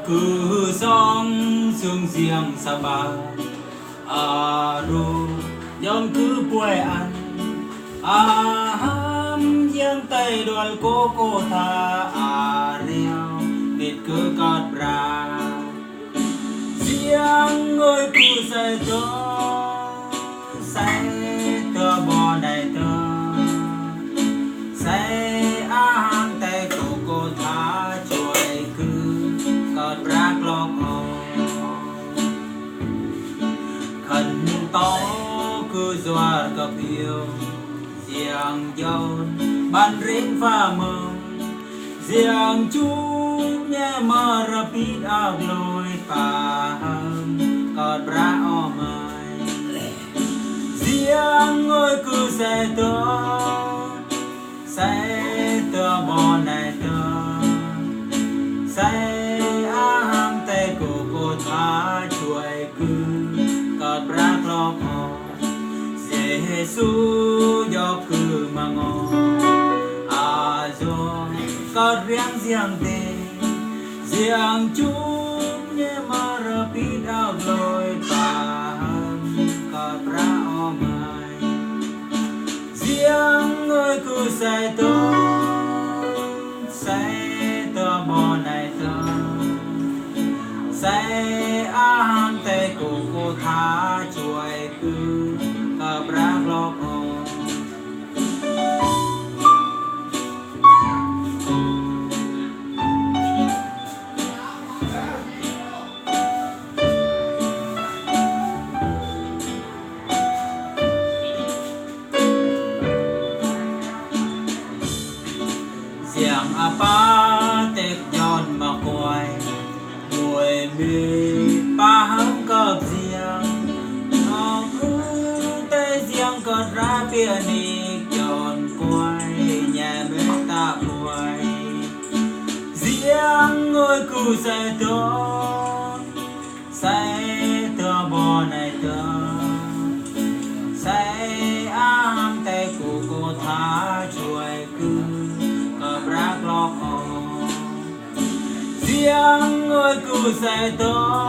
cứ song sương riêng sa ba ru dòng cứ quê ăn ham giang tay đoàn cô tha reo nít cứ cọt bra riêng ơi cứ say tơ bò đầy tơ say ham tay cô tha chuối cứ cọt bra lọc khẩn to cứ doa cặp yêu giang dâu ban rến pha mừng giang chú nhẹ mơ rapid áo lôi pha hâm cọt bra o mai giang ngồi cứ say tơ bò này tơ say ham tay cô tha chuối cứ cọt bra lọc Giêsu do cứ mà ngó do có riêng tê riêng chúng nhé mà rapid áo lôi pha có bra o mai riêng người cứ say tơ bò này tơ say ăn tay cô tha chuối cứ cọt bra lọc giang apa tek giòn mà quay mùi mì ba hâm cọp giang cứ tay giang cọt ra bia ni giòn quay nhà bên ta quay giang ngồi cứ say tơ bò này tơ say am tay cô tha chuối cứ cọp bra lọc giang ngồi cứ say tơ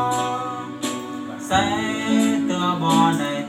bò này